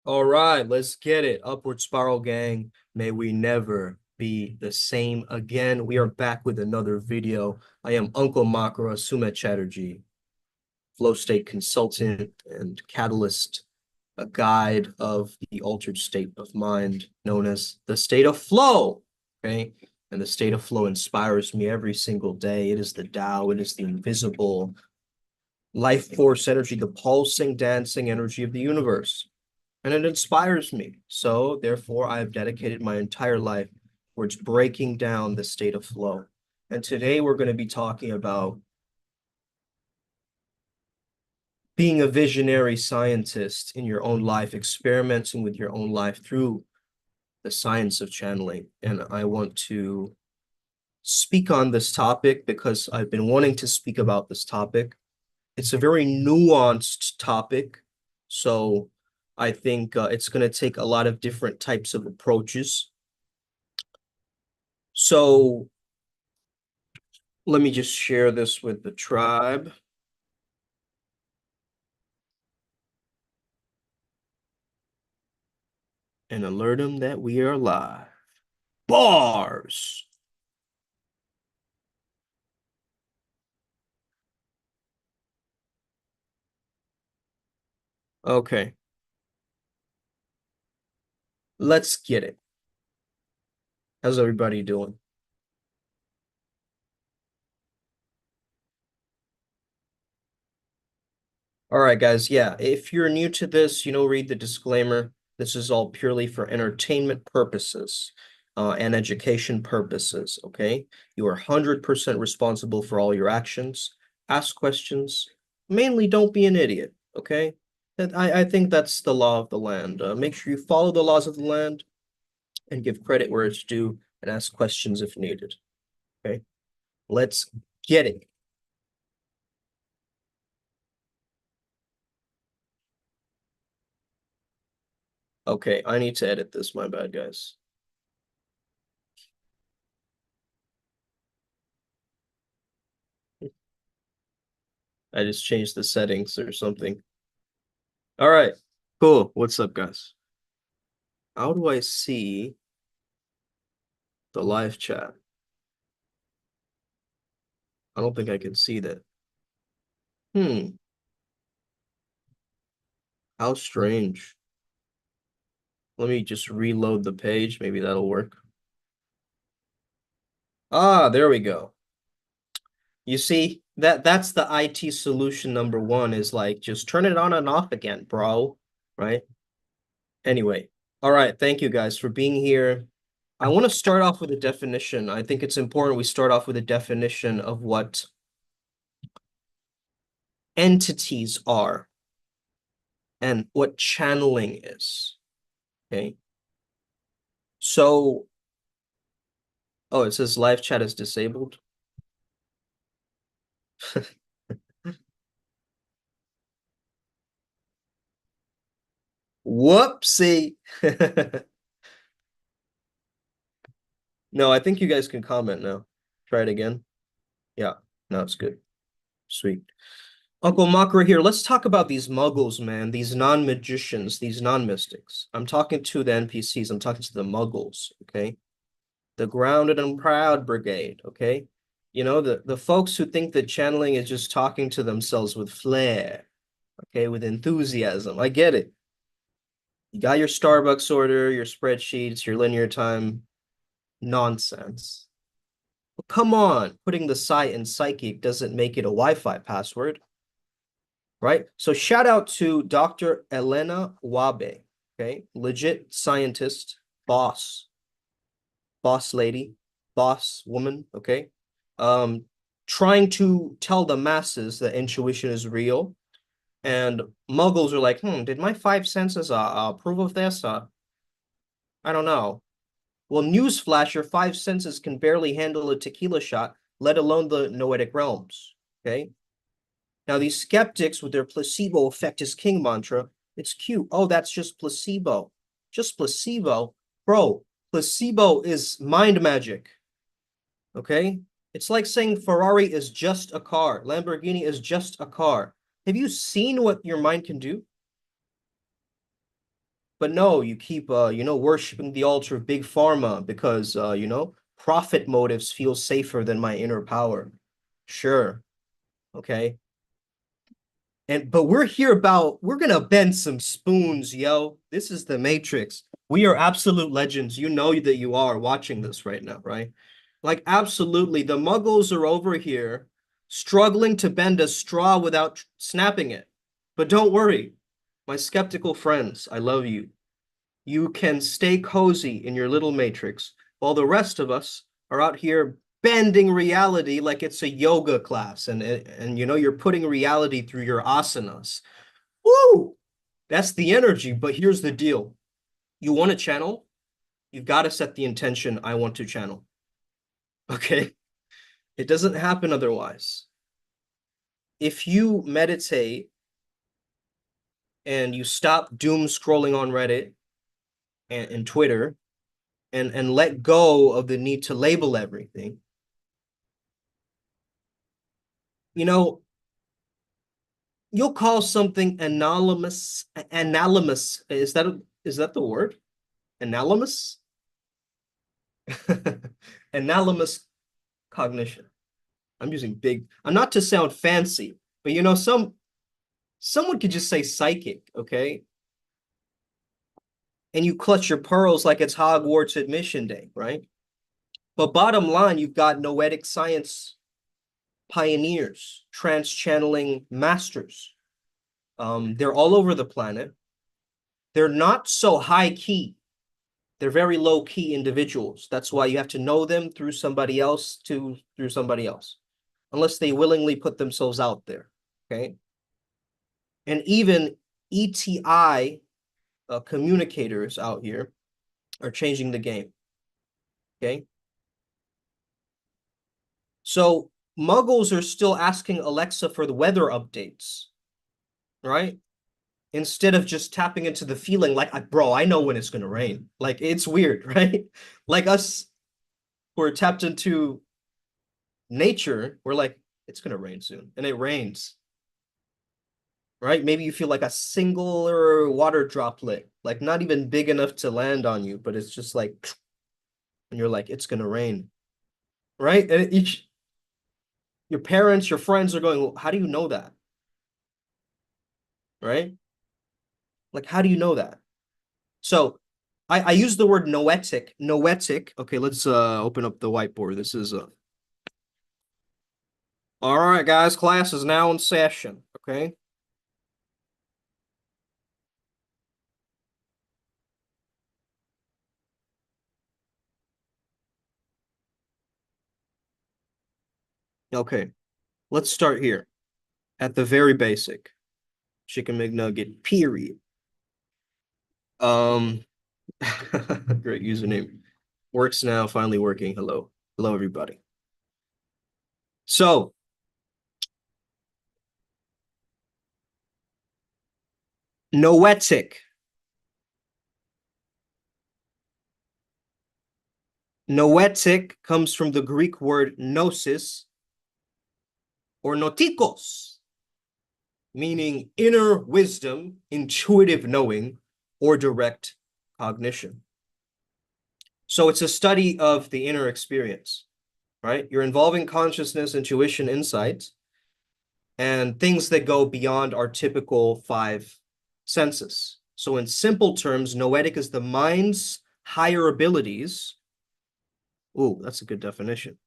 All right, let's get it. Upward Spiral Gang. May we never be the same again. We are back with another video. I am Uncle Makara, Sumet Chatterjee, flow state consultant and catalyst, a guide of the altered state of mind known as the state of flow. Okay. And the state of flow inspires me every single day. It is the Tao, it is the invisible life force energy, the pulsing, dancing energy of the universe, and it inspires me. So therefore, I have dedicated my entire life towards breaking down the state of flow. And today we're going to be talking about being a visionary scientist in your own life, experimenting with your own life through the science of channeling. And I want to speak on this topic because I've been wanting to speak about this topic. It's a very nuanced topic, so I think it's going to take a lot of different types of approaches. So let me just share this with the tribe. And alert them that we are live. Bars! Okay, let's get it. How's everybody doing? All right, guys. Yeah, if you're new to this, read the disclaimer. This is all purely for entertainment purposes, and education purposes, okay? You are 100% responsible for all your actions. Ask questions. Mainly, don't be an idiot, okay? I think that's the law of the land. Make sure you follow the laws of the land and give credit where it's due and ask questions if needed, okay? Let's get it. Okay, I need to edit this. My bad, guys. I just changed the settings or something. All right, cool. What's up, guys? How do I see the live chat? I don't think I can see that. Hmm, how strange. Let me just reload the page. Maybe that'll work. Ah, there we go. You see, that's the IT solution number one is like just turn it on and off again, bro. Right? Anyway, all right. Thank you guys for being here. I want to start off with a definition. I think it's important we start off with a definition of what entities are and what channeling is. Okay. So, oh, it says live chat is disabled. Whoopsie. No, I think you guys can comment now. Try it again. Yeah, no, it's good. Sweet. Uncle Makara here. Let's talk about these muggles, man. These non-magicians, these non-mystics. I'm talking to the NPCs. I'm talking to the muggles, okay? The grounded and proud brigade, okay? The folks who think that channeling is just talking to themselves with flair, okay, with enthusiasm. I get it. You got your Starbucks order, your spreadsheets, your linear time nonsense. But come on, putting the site in psychic doesn't make it a Wi-Fi password, right? So shout out to Dr. Elena Wabe, okay? Legit scientist, boss lady, boss woman, okay? Trying to tell the masses that intuition is real. And muggles are like, did my five senses approve of this? I don't know. Well, newsflash, your five senses can barely handle a tequila shot, let alone the noetic realms. Okay. Now, these skeptics with their placebo effect is king mantra, it's cute. Oh, that's just placebo. Just placebo. Bro, placebo is mind magic. Okay. It's like saying Ferrari is just a car, Lamborghini is just a car. Have you seen what your mind can do? But no, you keep worshiping the altar of big pharma because profit motives feel safer than my inner power. Sure. Okay. But we're gonna bend some spoons, yo. This is the Matrix. We are absolute legends. You know that you are watching this right now, right? Like absolutely, the muggles are over here struggling to bend a straw without snapping it. But don't worry, my skeptical friends, I love you. You can stay cozy in your little matrix while the rest of us are out here bending reality like it's a yoga class and you're putting reality through your asanas. Woo! That's the energy, but here's the deal. You want to channel, you've got to set the intention I want to channel. Okay? It doesn't happen otherwise. If you meditate and you stop doom scrolling on Reddit and Twitter and let go of the need to label everything, you know, you'll call something analemous. Is that the word? Analemous? Analemous cognition. I'm not to sound fancy, but someone could just say psychic, okay? And you clutch your pearls like it's Hogwarts admission day, right? But bottom line, you've got noetic science pioneers, trans-channeling masters. They're all over the planet. They're not so high key. They're very low key individuals. That's why you have to know them through somebody else through somebody else, unless they willingly put themselves out there. Okay. And even ETI communicators out here are changing the game. Okay. So muggles are still asking Alexa for the weather updates, right? Instead of just tapping into the feeling like, bro, I know when it's going to rain. Like, it's weird, right? Like us, we're tapped into nature. We're like, it's going to rain soon. And it rains, right? Maybe you feel like a singular water droplet, like not even big enough to land on you, but it's just like, and you're like, it's going to rain, right? And your parents, your friends are going, well, how do you know that? Right? Like, how do you know that? So I use the word noetic. Noetic. Okay, let's open up the whiteboard. This is all right, guys, class is now in session. Okay. Okay. Let's start here at the very basic. Chicken McNugget, period. Um great username. Works now, finally working. Hello. Hello, everybody. So noetic. Noetic comes from the Greek word gnosis or notikos, meaning inner wisdom, intuitive knowing, or direct cognition. So it's a study of the inner experience, right? You're involving consciousness, intuition, insight, and things that go beyond our typical five senses. So in simple terms, noetic is the mind's higher abilities. Ooh, that's a good definition.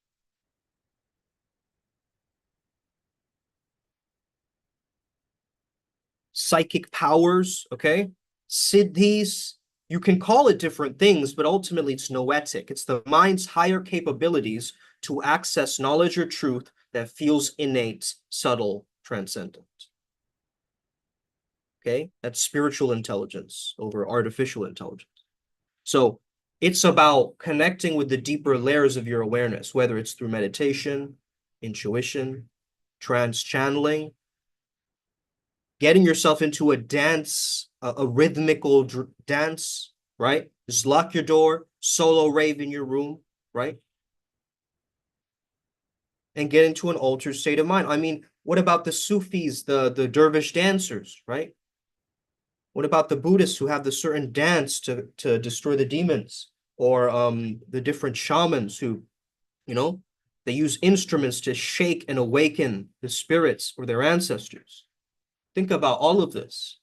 Psychic powers, okay? Siddhis, you can call it different things, but ultimately it's noetic. It's the mind's higher capabilities to access knowledge or truth that feels innate, subtle, transcendent. Okay? That's spiritual intelligence over artificial intelligence. So it's about connecting with the deeper layers of your awareness, whether it's through meditation, intuition, trance channeling, getting yourself into a dance, a rhythmical dance, right? Just lock your door, solo rave in your room, right? And get into an altered state of mind. I mean, what about the Sufis, the dervish dancers, right? What about the Buddhists who have the certain dance to destroy the demons, or the different shamans who, you know, they use instruments to shake and awaken the spirits or their ancestors. Think about all of this.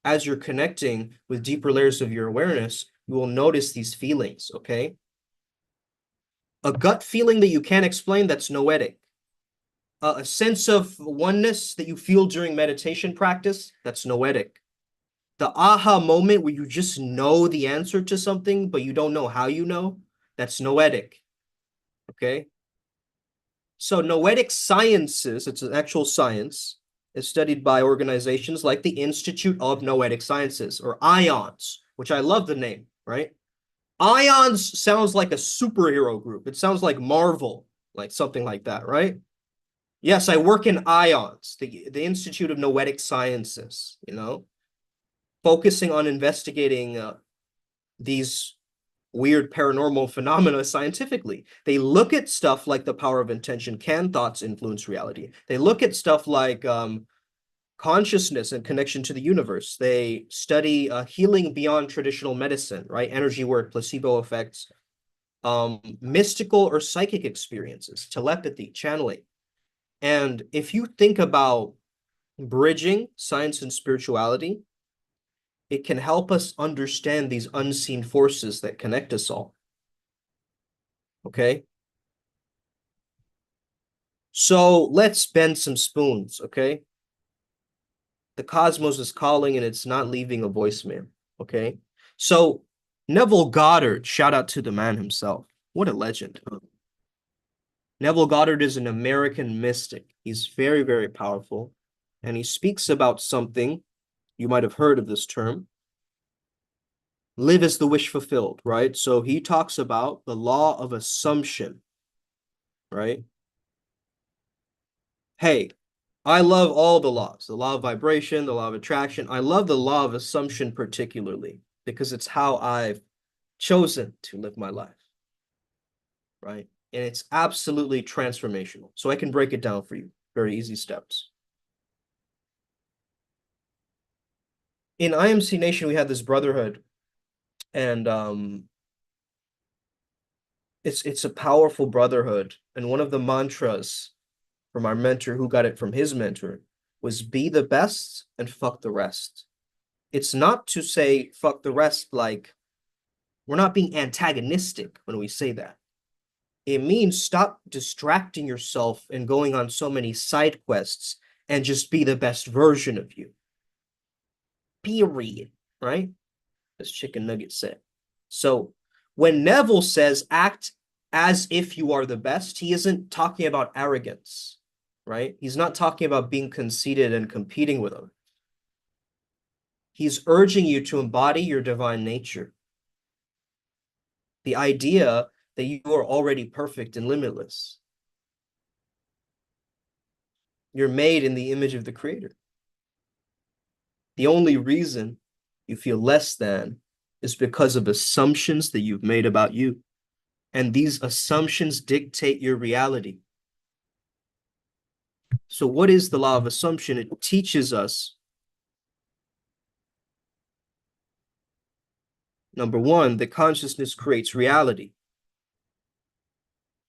As you're connecting with deeper layers of your awareness, you will notice these feelings, okay? A gut feeling that you can't explain, that's noetic. A sense of oneness that you feel during meditation practice, that's noetic. The aha moment where you just know the answer to something, but you don't know how you know, that's noetic, okay? So noetic sciences, it's an actual science, is studied by organizations like the Institute of Noetic Sciences, or IONS, which I love the name, right? IONS sounds like a superhero group. It sounds like Marvel, like something like that, right? Yes, I work in IONS, the Institute of Noetic Sciences, focusing on investigating these weird paranormal phenomena scientifically. They look at stuff like the power of intention. Can thoughts influence reality? They look at stuff like consciousness and connection to the universe. They study healing beyond traditional medicine, right? Energy work, placebo effects, mystical or psychic experiences, telepathy, channeling. And if you think about bridging science and spirituality, it can help us understand these unseen forces that connect us all. Okay? So let's bend some spoons, okay? The cosmos is calling and it's not leaving a voicemail, okay? So Neville Goddard, shout out to the man himself. What a legend. Neville Goddard is an American mystic. He's very, very powerful. And he speaks about something, you might have heard of this term, live as the wish fulfilled, right? So he talks about the law of assumption, right? Hey, I love all the laws, the law of vibration, the law of attraction. I love the law of assumption particularly because it's how I've chosen to live my life, right? And it's absolutely transformational. So I can break it down for you. Very easy steps. In IMC Nation, we had this brotherhood, and it's a powerful brotherhood. And one of the mantras from our mentor, who got it from his mentor, was be the best and fuck the rest. It's not to say fuck the rest like we're not being antagonistic when we say that. It means stop distracting yourself and going on so many side quests and just be the best version of you. Period. Right? As Chicken Nugget said. So when Neville says act as if you are the best, he isn't talking about arrogance, right? He's not talking about being conceited and competing with them. He's urging you to embody your divine nature. The idea that you are already perfect and limitless. You're made in the image of the Creator. The only reason you feel less than is because of assumptions that you've made about you. And these assumptions dictate your reality. So what is the law of assumption? It teaches us, number one, that consciousness creates reality.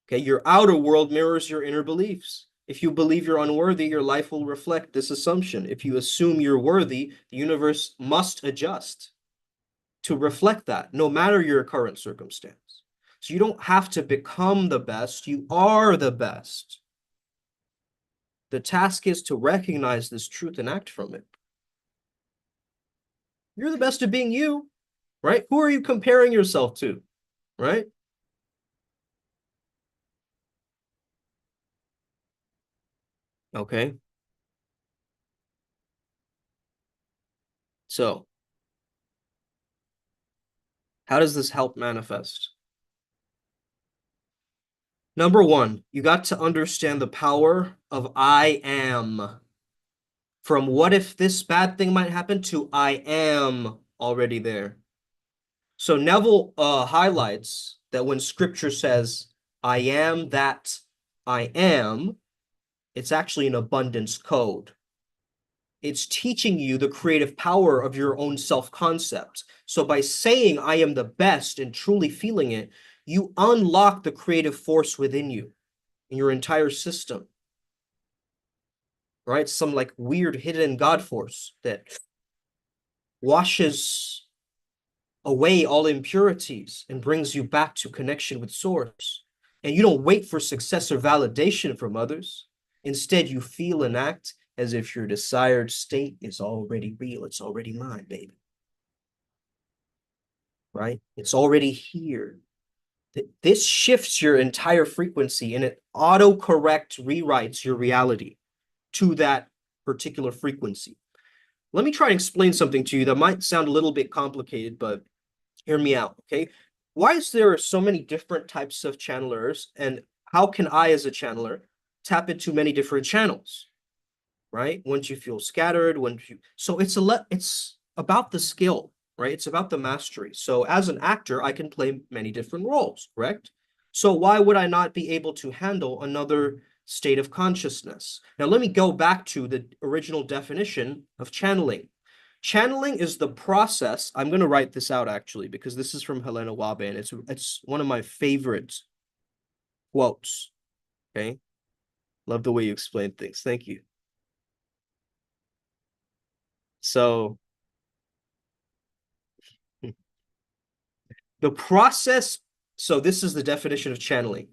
Okay, your outer world mirrors your inner beliefs. If you believe you're unworthy, your life will reflect this assumption. If you assume you're worthy, the universe must adjust to reflect that, no matter your current circumstance. So you don't have to become the best, you are the best. The task is to recognize this truth and act from it. You're the best at being you, right? Who are you comparing yourself to, right? Okay. So, how does this help manifest? Number one, you got to understand the power of I am. From what if this bad thing might happen to I am already there. So Neville highlights that when scripture says, I am that I am, it's actually an abundance code. It's teaching you the creative power of your own self-concept. So by saying I am the best and truly feeling it, you unlock the creative force within you in your entire system, right? Some like weird hidden God force that washes away all impurities and brings you back to connection with source. And you don't wait for success or validation from others. Instead, you feel and act as if your desired state is already real. It's already mine, baby. Right? It's already here. This shifts your entire frequency and it auto-correct rewrites your reality to that particular frequency. Let me try and explain something to you that might sound a little bit complicated, but hear me out, okay? Why is there so many different types of channelers, and how can I, as a channeler, tap into many different channels, right? Once you feel scattered, so it's about the skill, right? It's about the mastery. So as an actor, I can play many different roles, correct? So why would I not be able to handle another state of consciousness? Now let me go back to the original definition of channeling. Channeling is the process. I'm going to write this out actually because this is from Helena Wabe and it's one of my favorite quotes. Okay. Love the way you explain things. Thank you. So the process, so this is the definition of channeling.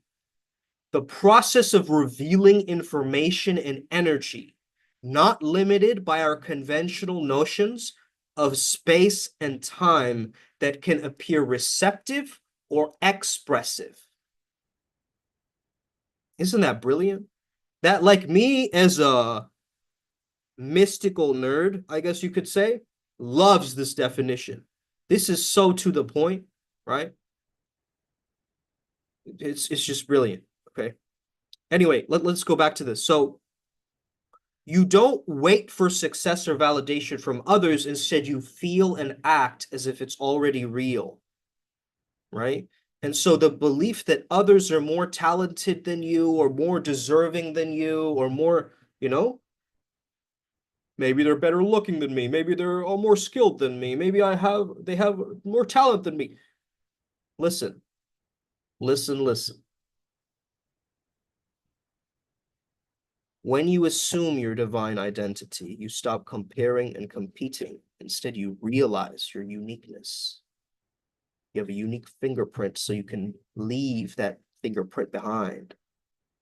The process of revealing information and energy, not limited by our conventional notions of space and time that can appear receptive or expressive. Isn't that brilliant? That, like, me as a mystical nerd, I guess you could say, loves this definition. This is so to the point, right? It's just brilliant. Okay. Anyway, let's go back to this. So you don't wait for success or validation from others. Instead, you feel and act as if it's already real, right? And so the belief that others are more talented than you or more deserving than you or more, maybe they're better looking than me. Maybe they're all more skilled than me. Maybe they have more talent than me. Listen, listen. When you assume your divine identity, you stop comparing and competing. Instead, you realize your uniqueness. You have a unique fingerprint, so you can leave that fingerprint behind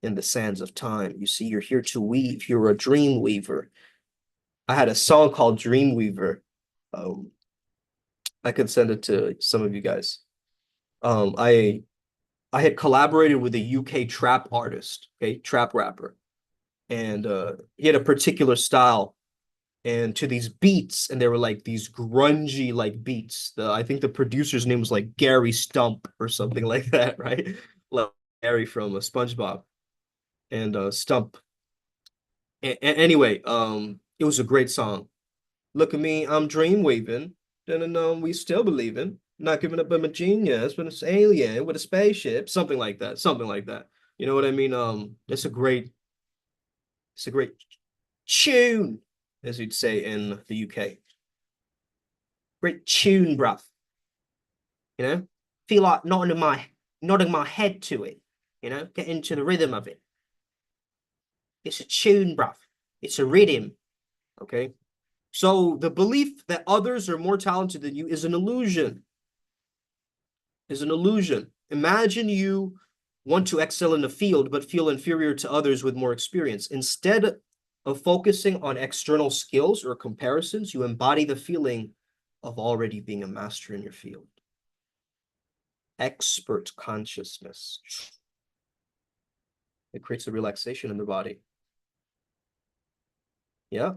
in the sands of time. You see, you're here to weave. You're a dream weaver. I had a song called Dream Weaver. I could send it to some of you guys. I had collaborated with a UK trap artist, okay, trap rapper, and he had a particular style and to these beats, and they were like these grungy like beats. I think the producer's name was like Gary Stump or something like that, right? Like Gary from SpongeBob and Stump. Anyway, it was a great song. Look at me, I'm dream weaving. Then we still believing. Not giving up on my genius, but it's alien with a spaceship, something like that, something like that. You know what I mean? It's a great tune, as you'd say in the UK. Great tune, bruv. You know, feel like nodding my head to it. Get into the rhythm of it. It's a tune, bruv. It's a rhythm. Okay. So the belief that others are more talented than you is an illusion. Is an illusion. Imagine you want to excel in the field, but feel inferior to others with more experience. Instead of focusing on external skills or comparisons, you embody the feeling of already being a master in your field. Expert consciousness. It creates a relaxation in the body. Yeah.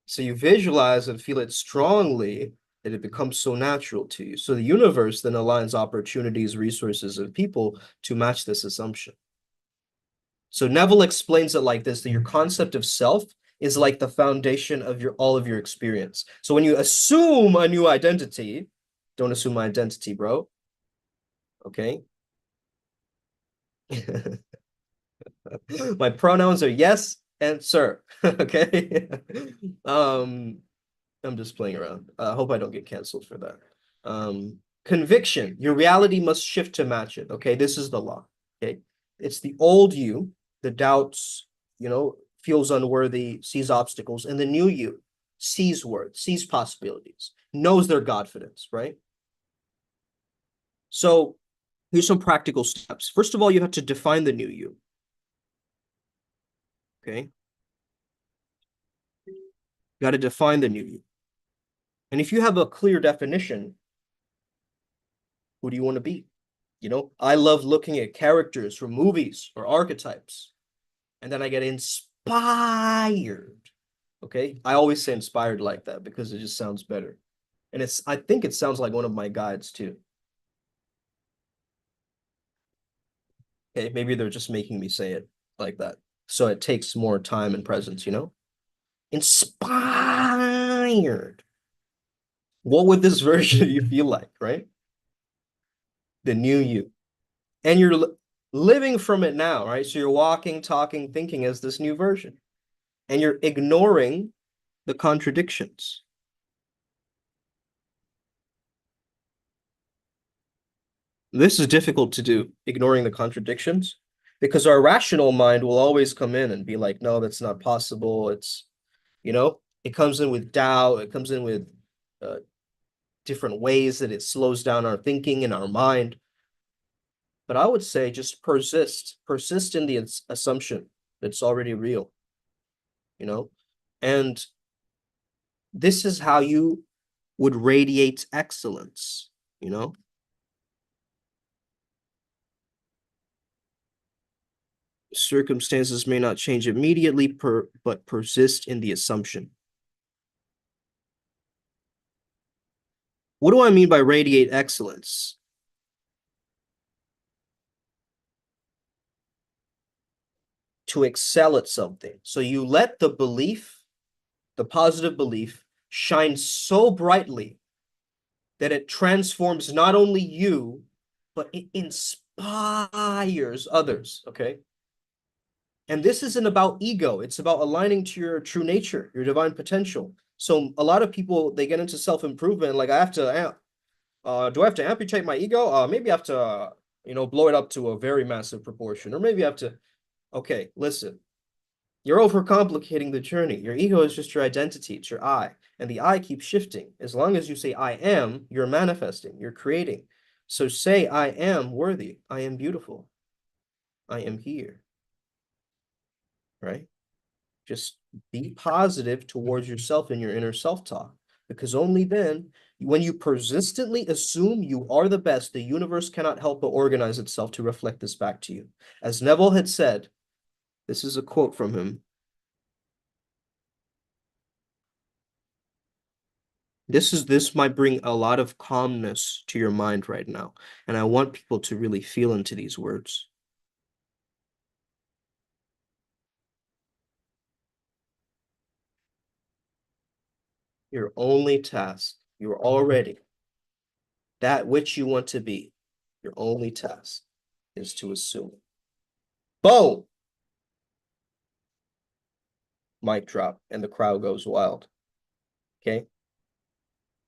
So you visualize and feel it strongly that it becomes so natural to you. So the universe then aligns opportunities, resources, and people to match this assumption. So Neville explains it like this, that your concept of self is like the foundation of all of your experience. So when you assume a new identity, don't assume my identity, bro. Okay. My pronouns are yes answer. Okay. Um, I'm just playing around. I hope I don't get canceled for that. Conviction. Your reality must shift to match it. Okay, this is the law. Okay, it's the old you that doubts, feels unworthy, sees obstacles, and the new you sees worth, sees possibilities, knows their confidence, right? So here's some practical steps. First of all, you have to define the new you. Okay, you got to define the new you. And if you have a clear definition, who do you want to be? I love looking at characters from movies or archetypes, and then I get inspired. Okay. I always say inspired like that because it just sounds better. And I think it sounds like one of my guides too. Okay. Maybe they're just making me say it like that. So it takes more time and presence. Inspired. What would this version of you feel like, right? The new you. And you're living from it now, right? So you're walking, talking, thinking as this new version. And you're ignoring the contradictions. This is difficult to do, ignoring the contradictions, because our rational mind will always come in and be like, no, that's not possible. It comes in with doubt, it comes in with uh, different ways that it slows down our thinking and our mind. But I would say just persist in the assumption that it's already real, you know? And this is how you would radiate excellence, you know? Circumstances may not change immediately, but persist in the assumption. What do I mean by radiate excellence? To excel at something. So you let the belief, the positive belief, shine so brightly that it transforms not only you, but it inspires others. Okay. And this isn't about ego, it's about aligning to your true nature, your divine potential. So a lot of people, they get into self-improvement, like I have to do I have to amputate my ego? Maybe I have to, blow it up to a very massive proportion, or maybe I have to. Okay, listen, you're overcomplicating the journey. Your ego is just your identity, it's your I, and the I keeps shifting. As long as you say I am, you're manifesting, you're creating. So say I am worthy, I am beautiful, I am here, right? Just be positive towards yourself in your inner self-talk, because only then, when you persistently assume you are the best, the universe cannot help but organize itself to reflect this back to you. As Neville had said, this is a quote from him. This might bring a lot of calmness to your mind right now, and I want people to really feel into these words. Your only task, you're already that which you want to be. Your only task is to assume. Boom! Mic drop, and the crowd goes wild. Okay?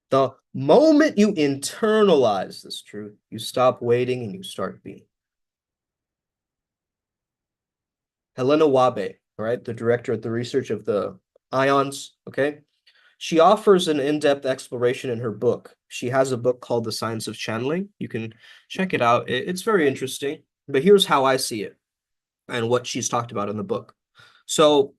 The moment you internalize this truth, you stop waiting and you start being. Helena Wabe, right, the director of the research of the ions, okay? She offers an in-depth exploration in her book. She has a book called The Science of Channeling. You can check it out. It's very interesting. But here's how I see it and what she's talked about in the book. So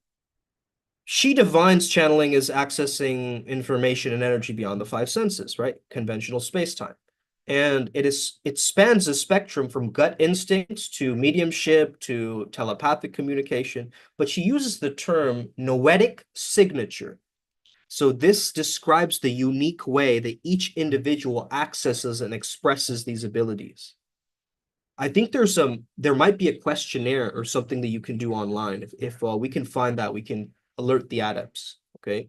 she defines channeling as accessing information and energy beyond the five senses, right? Conventional space-time. And it spans a spectrum from gut instincts to mediumship to telepathic communication, but she uses the term noetic signature. So this describes the unique way that each individual accesses and expresses these abilities. I think there might be a questionnaire or something that you can do online. If we can find that, we can alert the adepts, okay,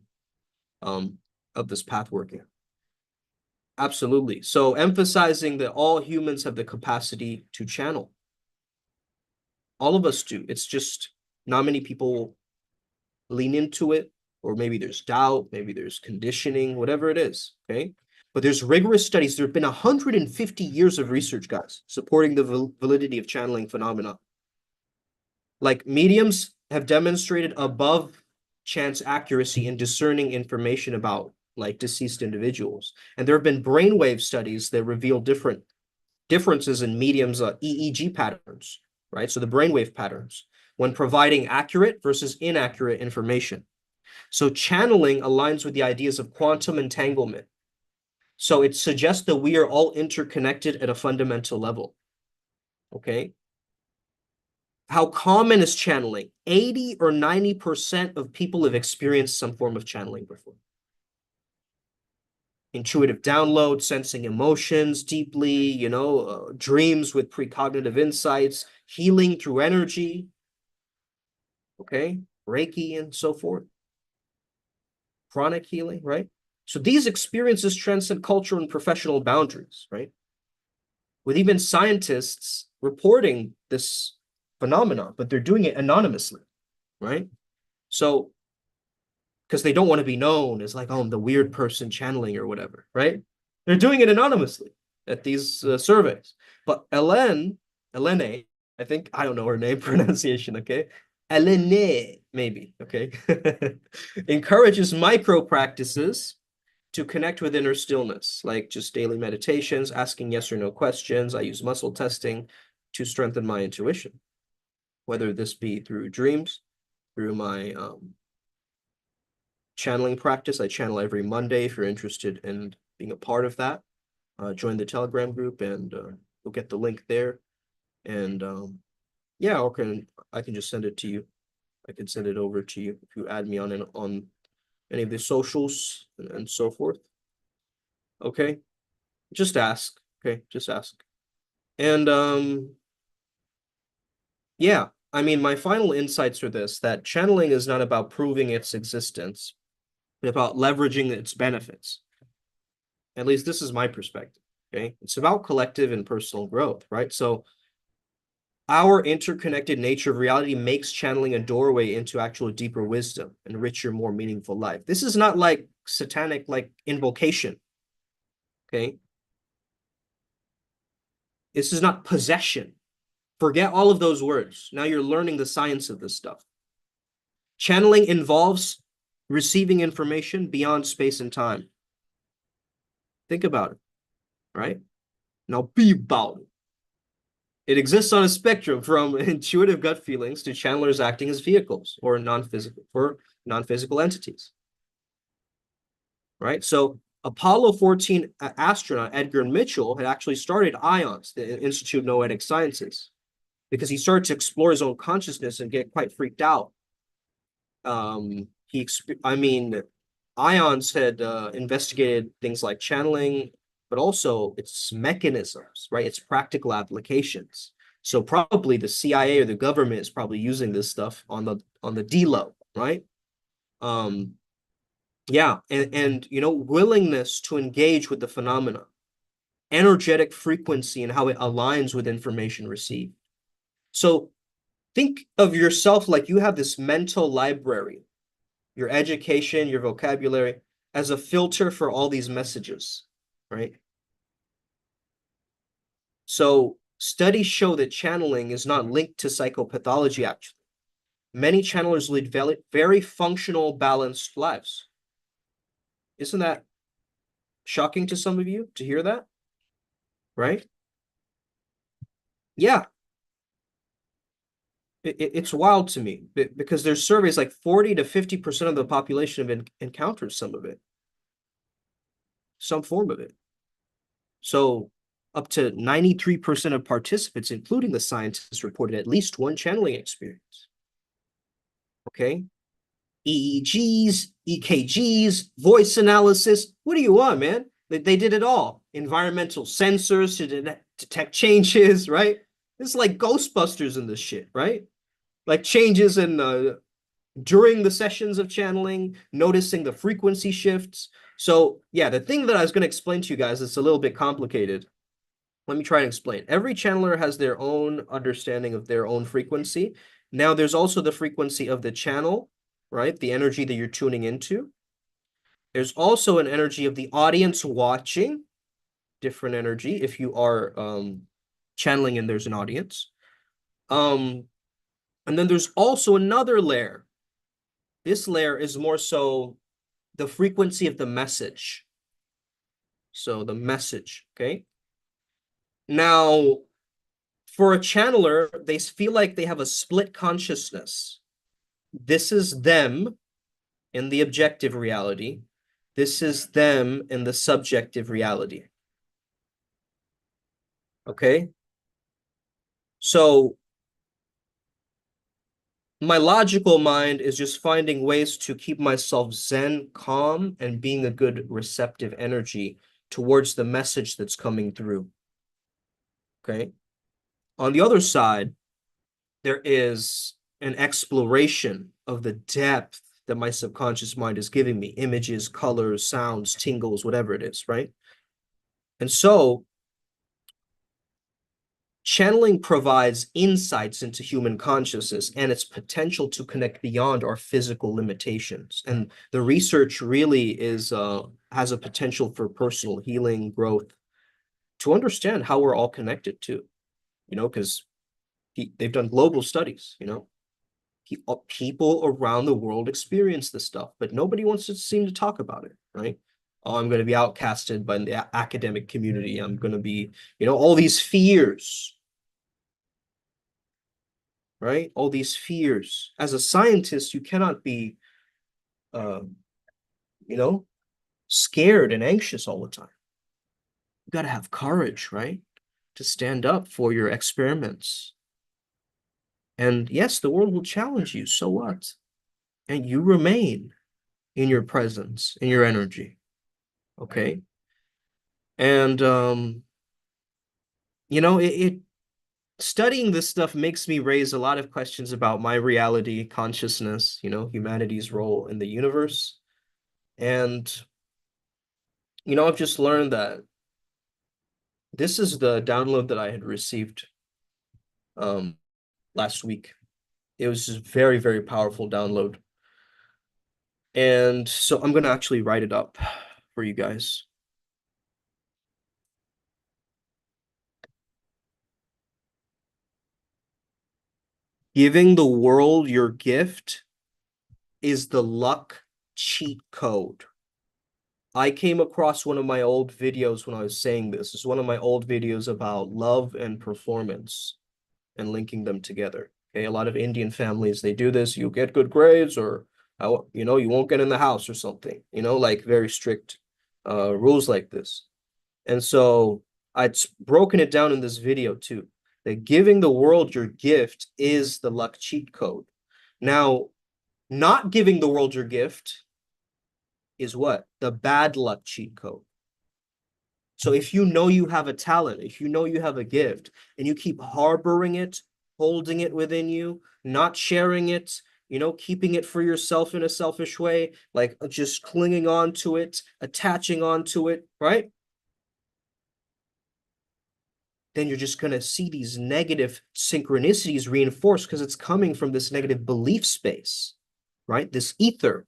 um, of this path working. Absolutely. So emphasizing that all humans have the capacity to channel. All of us do. It's just not many people lean into it, or maybe there's doubt, maybe there's conditioning, whatever it is, okay? But there's rigorous studies. There have been 150 years of research, guys, supporting the validity of channeling phenomena. Like mediums have demonstrated above chance accuracy in discerning information about like deceased individuals. And there have been brainwave studies that reveal differences in mediums' EEG patterns, right? So the brainwave patterns when providing accurate versus inaccurate information. So channeling aligns with the ideas of quantum entanglement. So it suggests that we are all interconnected at a fundamental level. Okay. How common is channeling? 80 or 90% of people have experienced some form of channeling before. Intuitive download, sensing emotions deeply, dreams with precognitive insights, healing through energy, okay, Reiki and so forth, chronic healing, right? So these experiences transcend cultural and professional boundaries, right? With even scientists reporting this phenomenon, but they're doing it anonymously, right? So, because they don't want to be known as like, oh, I'm the weird person channeling or whatever, right? They're doing it anonymously at these surveys. But Elene, I think, I don't know her name pronunciation, okay? Elene, maybe, okay? Encourages micro practices to connect with inner stillness, like just daily meditations, asking yes or no questions. I use muscle testing to strengthen my intuition, whether this be through dreams, through my channeling practice. I channel every Monday. If you're interested in being a part of that, join the Telegram group and you'll get the link there. And yeah, I can just send it to you. I can send it over to you if you add me on any of the socials and so forth. Okay, just ask. Okay, just ask. And yeah, I mean, my final insights are this: that channeling is not about proving its existence, but about leveraging its benefits. At least this is my perspective. Okay, it's about collective and personal growth, right? So our interconnected nature of reality makes channeling a doorway into actual deeper wisdom and richer, more meaningful life. This is not like satanic, like invocation. Okay, this is not possession. Forget all of those words. Now you're learning the science of this stuff. Channeling involves receiving information beyond space and time. Think about it, right? Now be about it. It exists on a spectrum from intuitive gut feelings to channelers acting as vehicles or non-physical entities, right? So Apollo 14 astronaut Edgar Mitchell had actually started IONS, the Institute of Noetic Sciences, because he started to explore his own consciousness and get quite freaked out. IONS had investigated things like channeling, but also its mechanisms, right? Its practical applications. So probably the CIA or the government is probably using this stuff on the D-low, right? Yeah, and willingness to engage with the phenomena, energetic frequency and how it aligns with information received. So think of yourself like you have this mental library, your education, your vocabulary, as a filter for all these messages, right? So studies show that channeling is not linked to psychopathology, actually. Many channelers lead very functional, balanced lives. Isn't that shocking to some of you to hear that? Right? Yeah. It's wild to me because there's surveys like 40 to 50% of the population have encountered some of it, some form of it. So up to 93% of participants, including the scientists, reported at least one channeling experience. Okay. EEGs, EKGs, voice analysis. What do you want, man? They did it all. Environmental sensors to detect changes, right? It's like Ghostbusters in this shit, right? Like changes in during the sessions of channeling, noticing the frequency shifts. So yeah, the thing that I was going to explain to you guys is a little bit complicated. Let me try and explain. Every channeler has their own understanding of their own frequency. Now there's also the frequency of the channel, right? The energy that you're tuning into. There's also an energy of the audience watching, different energy if you are channeling and there's an audience. And then there's also another layer. This layer is more so the frequency of the message. So the message, okay? Now, for a channeler, they feel like they have a split consciousness. This is them in the objective reality. This is them in the subjective reality. Okay? So my logical mind is just finding ways to keep myself zen, calm, and being a good receptive energy towards the message that's coming through. Okay? On the other side, there is an exploration of the depth that my subconscious mind is giving me, images, colors, sounds, tingles, whatever it is, right? And so channeling provides insights into human consciousness and its potential to connect beyond our physical limitations. And the research really has a potential for personal healing, growth, to understand how we're all connected too, because they've done global studies, people around the world experience this stuff, but nobody wants to seem to talk about it, right? Oh, I'm going to be outcasted by the academic community. I'm going to be, all these fears, right? All these fears. As a scientist, you cannot be, you know, scared and anxious all the time. You got to have courage, right? To stand up for your experiments. And yes, the world will challenge you. So what? And you remain in your presence, in your energy. Okay. And it studying this stuff makes me raise a lot of questions about my reality, consciousness, humanity's role in the universe. And I've just learned that this is the download that I had received um last week. It was just very, very powerful download. And so I'm gonna actually write it up for you guys. Giving the world your gift is the luck cheat code. I came across one of my old videos when I was saying this. It's one of my old videos about love and performance and linking them together. Okay, a lot of Indian families, they do this. You get good grades or, you won't get in the house or something, like very strict rules like this. And so I'd broken it down in this video too, that giving the world your gift is the luck cheat code. Now, not giving the world your gift is what? The bad luck cheat code. So if you know you have a talent, if you know you have a gift, and you keep harboring it, holding it within you, not sharing it, keeping it for yourself in a selfish way, like just clinging on to it, attaching on to it, right? Then you're just going to see these negative synchronicities reinforced because it's coming from this negative belief space, right? This ether,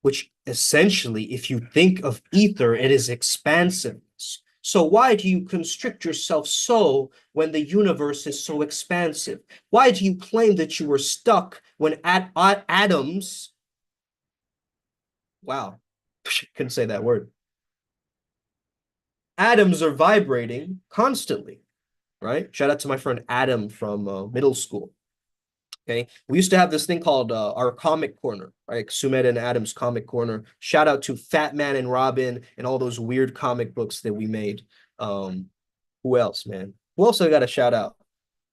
which essentially, if you think of ether, it is expansiveness. So why do you constrict yourself so when the universe is so expansive? Why do you claim that you were stuck when atoms, wow, couldn't say that word. Atoms are vibrating constantly, right? Shout out to my friend Adam from middle school. Okay, we used to have this thing called our comic corner, right? Sumed and Adam's comic corner. Shout out to Fat Man and Robin and all those weird comic books that we made. Who else, man? Who else I got to shout out?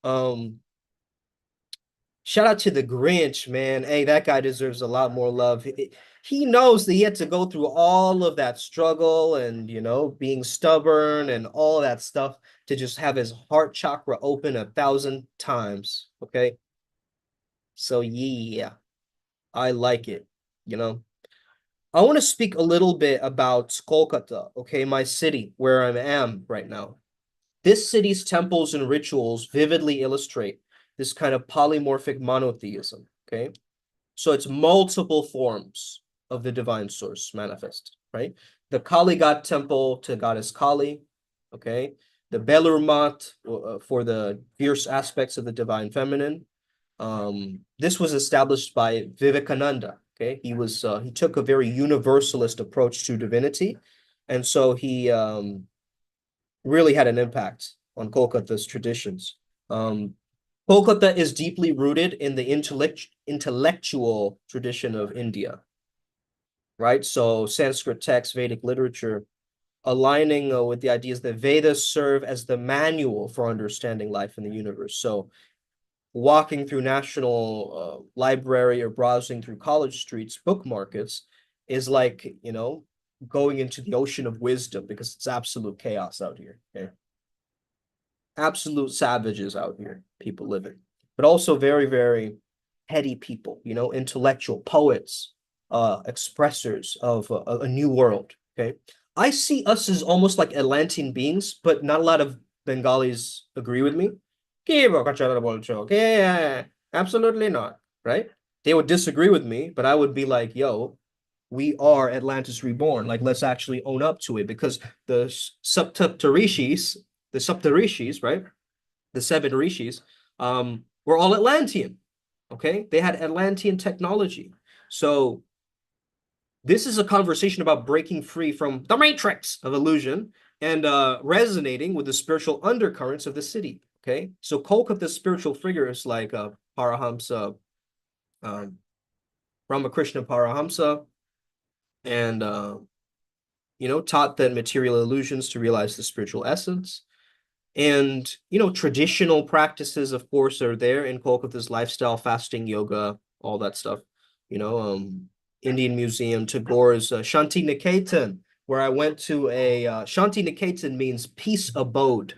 Um, Shout out to the Grinch, man. Hey, that guy deserves a lot more love. He knows that he had to go through all of that struggle and, being stubborn and all that stuff to just have his heart chakra open 1,000 times. Okay. So, yeah, I like it. You know, I want to speak a little bit about Kolkata, okay, my city where I am right now. This city's temples and rituals vividly illustrate this kind of polymorphic monotheism, okay? So it's multiple forms of the divine source manifest, right? The Kali god temple to goddess Kali, okay? The Belur Mat for the fierce aspects of the divine feminine. This was established by Vivekananda, okay? He took a very universalist approach to divinity, and so he really had an impact on Kolkata's traditions. Um, Kolkata is deeply rooted in the intellectual tradition of India, right? So Sanskrit texts, Vedic literature, aligning with the ideas that Vedas serve as the manual for understanding life in the universe. So walking through National Library or browsing through college streets, book markets, is like, going into the ocean of wisdom because it's absolute chaos out here. Okay. Absolute savages out here, people living, but also very, very heady people, intellectual poets, expressors of a new world. Okay. I see us as almost like Atlantean beings, but not a lot of Bengalis agree with me. Absolutely not, right? They would disagree with me, but I would be like, yo, we are Atlantis reborn. Like, let's actually own up to it because the Saptarishis, right? The seven rishis, were all Atlantean. Okay, they had Atlantean technology. So this is a conversation about breaking free from the matrix of illusion and resonating with the spiritual undercurrents of the city. Okay, so Kolkata's spiritual figures like Parahamsa, um, Ramakrishna Parahamsa, and taught that material illusions to realize the spiritual essence. And, traditional practices, of course, are there in Kolkata's lifestyle, fasting, yoga, all that stuff. You know, um, Indian Museum, Tagore's Shanti Niketan, where I went to Shanti Niketan means peace abode,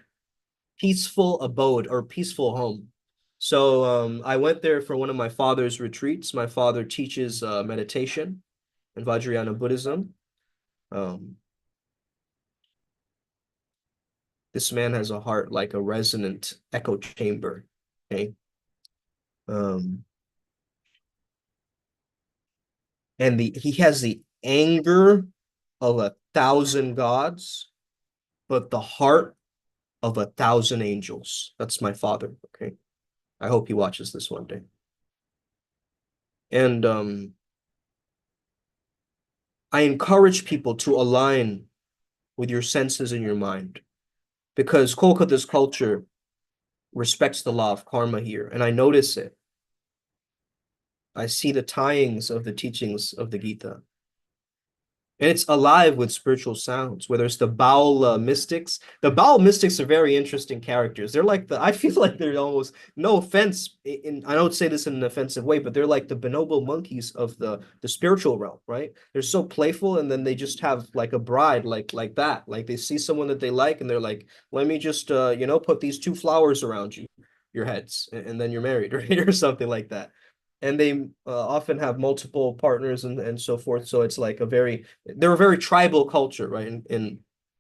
peaceful abode, or peaceful home. So I went there for one of my father's retreats. My father teaches meditation and Vajrayana Buddhism. Um, this man has a heart like a resonant echo chamber. Okay. Um, and he has the anger of 1,000 gods, but the heart of 1,000 angels. That's my father. Okay. I hope he watches this one day. And I encourage people to align with your senses and your mind because Kolkata's culture respects the law of karma here. And I notice it. I see the tyings of the teachings of the Gita. And it's alive with spiritual sounds, whether it's the Baul mystics. The Baul mystics are very interesting characters. They're like I feel like they're almost, no offense, I don't say this in an offensive way, but they're like the bonobo monkeys of the spiritual realm, right? They're so playful, and then they just have like a bride, like that. Like they see someone that they like, and they're like, let me just, put these two flowers around your heads, and then you're married, right? Or something like that. And they often have multiple partners and so forth. So it's like they're a very tribal culture, right? And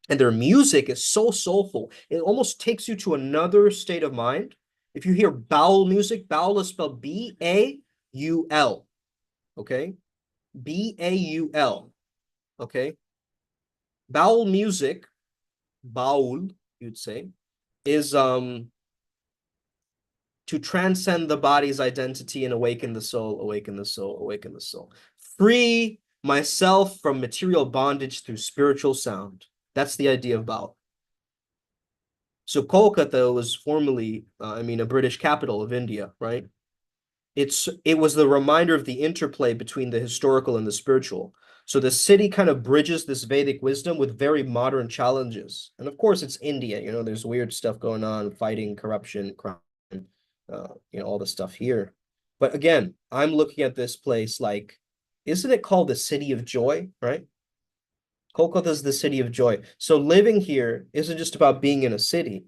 their music is so soulful. It almost takes you to another state of mind. If you hear Baul music, Baul is spelled Baul, okay? Baul, okay? Baul music, Baul, you'd say, is to transcend the body's identity and awaken the soul, awaken the soul, awaken the soul. Free myself from material bondage through spiritual sound. That's the idea of Bao. So Kolkata was formerly, a British capital of India, right? It was the reminder of the interplay between the historical and the spiritual. So the city kind of bridges this Vedic wisdom with very modern challenges. And of course, it's India. There's weird stuff going on, fighting corruption, crime, all the stuff here. But again, I'm looking at this place like, isn't it called the city of joy, right? Kolkata is the city of joy. So living here isn't just about being in a city.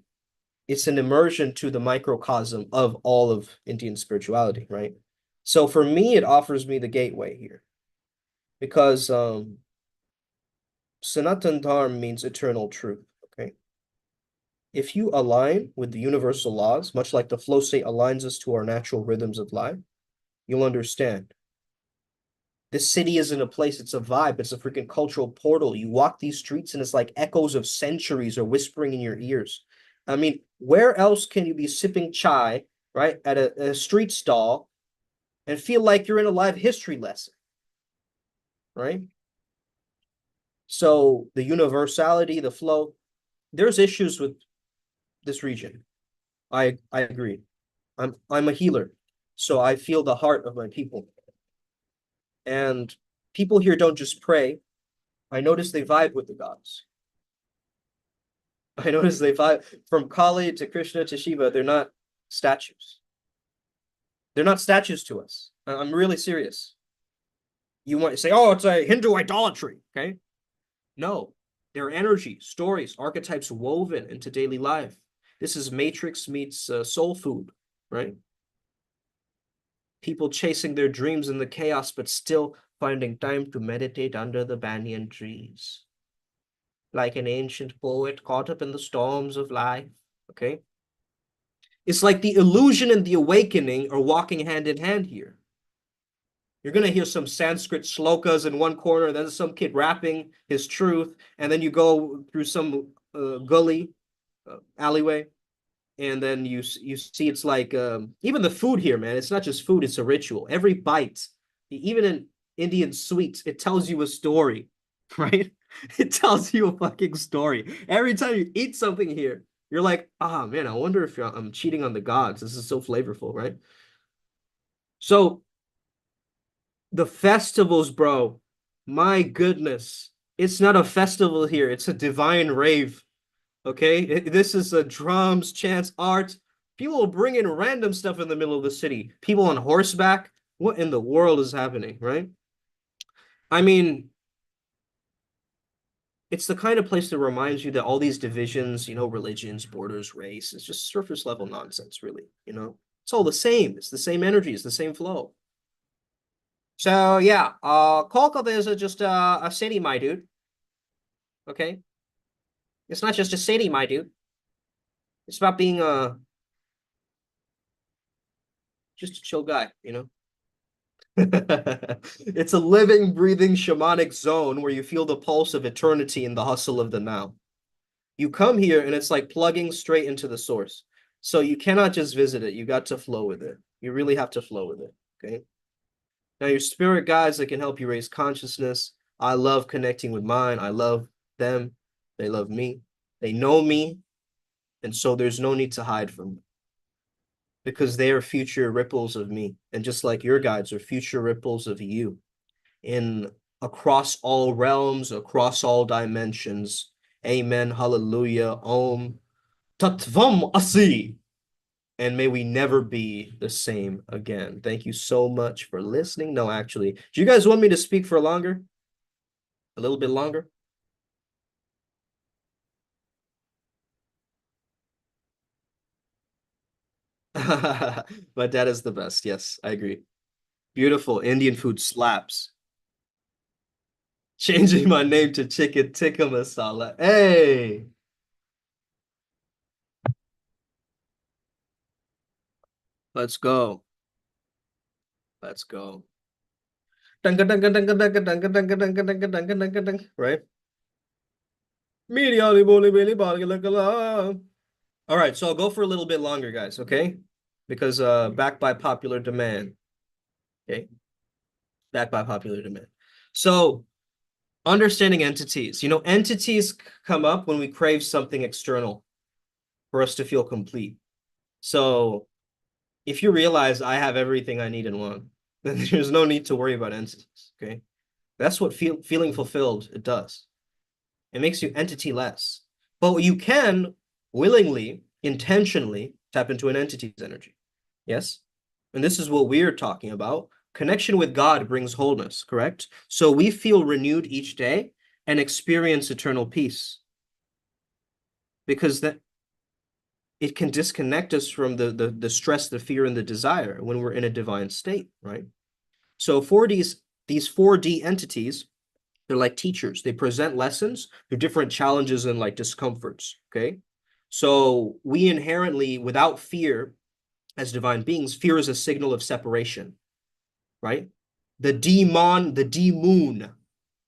It's an immersion to the microcosm of all of Indian spirituality, right? So for me, it offers me the gateway here because Sanatan Dharma means eternal truth, okay? If you align with the universal laws, much like the flow state aligns us to our natural rhythms of life, you'll understand. This city isn't a place, it's a vibe. It's a freaking cultural portal. You walk these streets and it's like echoes of centuries are whispering in your ears. I mean, where else can you be sipping chai, right, at a street stall and feel like you're in a live history lesson, right? So the universality, the flow, there's issues with this region. I agree. I'm a healer, so I feel the heart of my people. And people here don't just pray. I notice they vibe with the gods. I notice they vibe from Kali to Krishna to Shiva. They're not statues. They're not statues to us. I'm really serious. You want to say, oh, it's a Hindu idolatry, okay? No, they're energy, stories, archetypes woven into daily life. This is Matrix meets soul food, right? People chasing their dreams in the chaos, but still finding time to meditate under the banyan trees, like an ancient poet caught up in the storms of life. Okay. It's like the illusion and the awakening are walking hand in hand here. You're going to hear some Sanskrit shlokas in one corner, then some kid rapping his truth, and then you go through some gully, alleyway, and then you see it's like even the food here, man. It's not just food; it's a ritual. Every bite, even in Indian sweets, it tells you a story, right? It tells you a fucking story. Every time you eat something here, you're like, ah, man, I wonder if I'm cheating on the gods. This is so flavorful, right? So the festivals, bro, my goodness, it's not a festival here. It's a divine rave. Okay, this is a drums, chants, art. People will bring in random stuff in the middle of the city. People on horseback. What in the world is happening, right? I mean, it's the kind of place that reminds you that all these divisions, religions, borders, race, is just surface level nonsense, really. It's all the same. It's the same energy. It's the same flow. So yeah, Kolkata is just a city, my dude. Okay, it's not just a city, my dude. It's about being just a chill guy. It's a living, breathing shamanic zone where you feel the pulse of eternity in the hustle of the now. You come here and it's like plugging straight into the source. So you cannot just visit it. You got to flow with it. You really have to flow with it. Okay. Now, your spirit guides that can help you raise consciousness. I love connecting with mine. I love them. They love me. They know me. And so there's no need to hide from them because they are future ripples of me. And just like your guides are future ripples of you in across all realms, across all dimensions. Amen. Hallelujah. Om. Tatvam Asi. And may we never be the same again. Thank you so much for listening. No, actually, do you guys want me to speak for longer? A little bit longer? My dad is the best. Yes, I agree. Beautiful. Indian food slaps. Changing my name to chicken tikka masala. Hey, let's go. Let's go. Right? All right, so I'll go for a little bit longer, guys, okay? Because backed by popular demand. Okay, backed by popular demand. So understanding entities. Entities come up when we crave something external for us to feel complete. So if you realize I have everything I need in one, then there's no need to worry about entities. Okay. That's what feeling fulfilled it does. It makes you entity less. But you can willingly, intentionally tap into an entity's energy. Yes. And this is what we're talking about. Connection with God brings wholeness, correct? So we feel renewed each day and experience eternal peace because that it can disconnect us from the stress, the fear, and the desire when we're in a divine state, right? So for these 4D entities, they're like teachers. They present lessons through different challenges and like discomforts. Okay. So we inherently, without fear, as divine beings, fear is a signal of separation, right? the demon,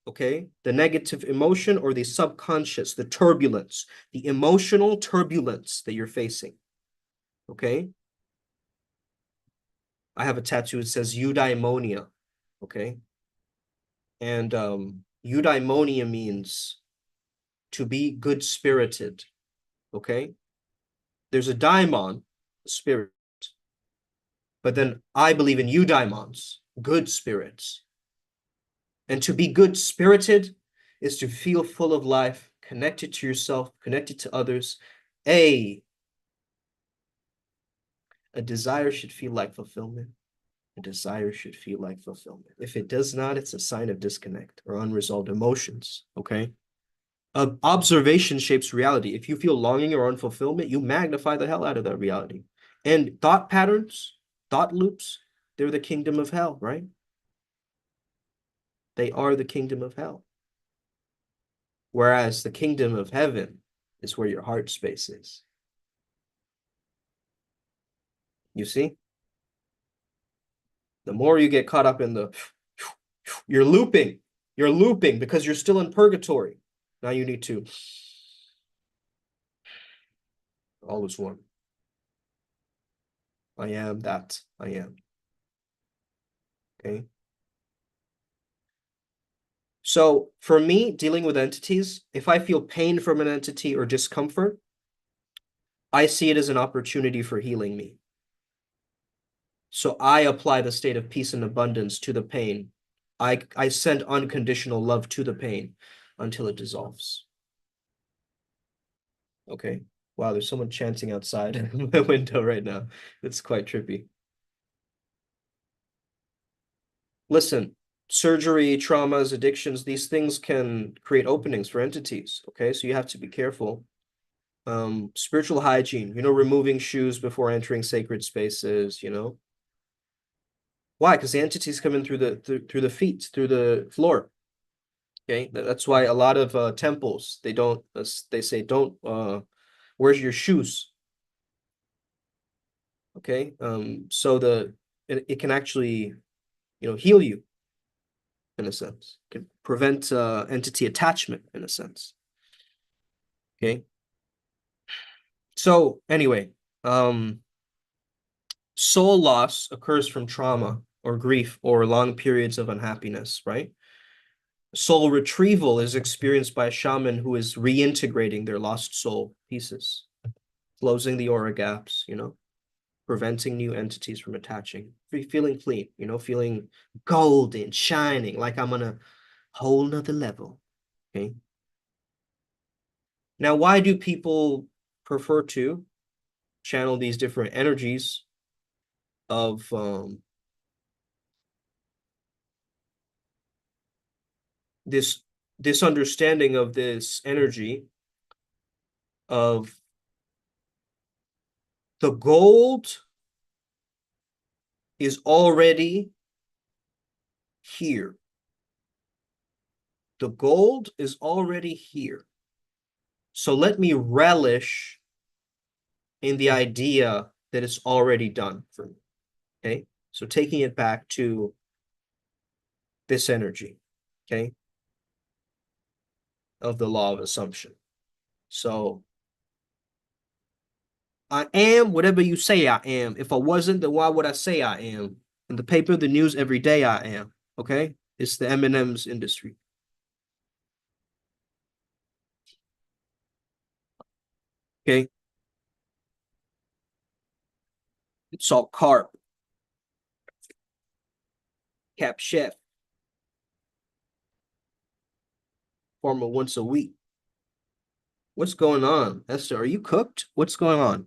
okay? The negative emotion or the subconscious, the turbulence, the emotional turbulence that you're facing, okay? I have a tattoo. It says eudaimonia, okay? And eudaimonia means to be good-spirited, okay? There's a daimon, spirit, but then I believe in eudaimons, good spirits. And to be good-spirited is to feel full of life, connected to yourself, connected to others. A desire should feel like fulfillment. A desire should feel like fulfillment. If it does not, it's a sign of disconnect or unresolved emotions, okay? Observation shapes reality. If you feel longing or unfulfillment, you magnify the hell out of that reality. And thought patterns, thought loops, they're the kingdom of hell, right? They are the kingdom of hell. Whereas the kingdom of heaven is where your heart space is. You see? The more you get caught up in the, you're looping. You're looping because you're still in purgatory. Now you need to, all is one. I am that. I am. Okay. So for me, dealing with entities, if I feel pain from an entity or discomfort, I see it as an opportunity for healing me. So I apply the state of peace and abundance to the pain. I send unconditional love to the pain until it dissolves. Okay. Wow, there's someone chanting outside my window right now. It's quite trippy. Listen, surgery, traumas, addictions, these things can create openings for entities. Okay, so you have to be careful. Spiritual hygiene, removing shoes before entering sacred spaces, Why? Because the entities come in through the feet, through the floor. Okay, that's why a lot of temples they say don't where's your shoes? Okay, so it can actually heal you in a sense, can prevent entity attachment in a sense. Okay, so anyway, soul loss occurs from trauma or grief or long periods of unhappiness, right? Soul retrieval is experienced by a shaman who is reintegrating their lost soul pieces, closing the aura gaps, preventing new entities from attaching, feeling clean, feeling golden, shining, like I'm on a whole nother level. Okay. Now, why do people prefer to channel these different energies of this understanding of this energy of the gold is already here. The gold is already here. So let me relish in the idea that it's already done for me. Okay. So taking it back to this energy, okay, of the law of assumption. So I am whatever you say I am. If I wasn't, then why would I say I am? In the paper, the news, every day I am. Okay. It's the M&M's industry. Okay. Salt carp, cap chef, farmer once a week. What's going on, Esther? Are you cooked? What's going on?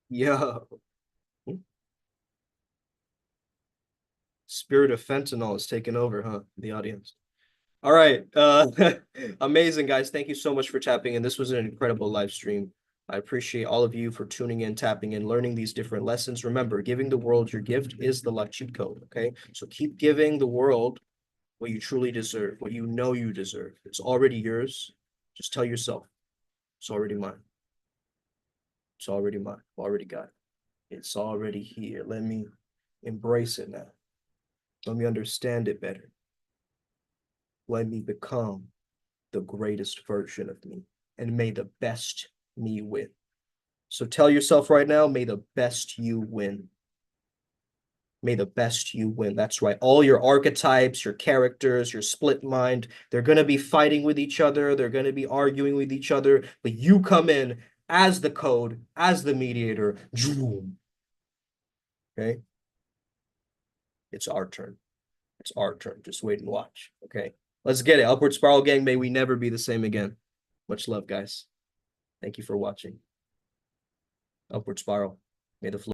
Yo, spirit of fentanyl is taking over, huh? The audience. All right. Amazing, guys. Thank you so much for tapping in. This was an incredible live stream. I appreciate all of you for tuning in, tapping in, learning these different lessons. Remember, giving the world your gift is the luck cheat code. Okay. So keep giving the world what you truly deserve, what you know you deserve. It's already yours. Just tell yourself it's already mine. It's already mine. Already got it. It's already here. Let me embrace it now. Let me understand it better. Let me become the greatest version of me, and may the best me win. So tell yourself right now, may the best you win. May the best you win. That's right. All your archetypes, your characters, your split mind, they're going to be fighting with each other. They're going to be arguing with each other. But you come in as the code, as the mediator. Okay? It's our turn. It's our turn. Just wait and watch. Okay? Let's get it. Upward Spiral Gang, may we never be the same again. Much love, guys. Thank you for watching. Upward Spiral. May the flow.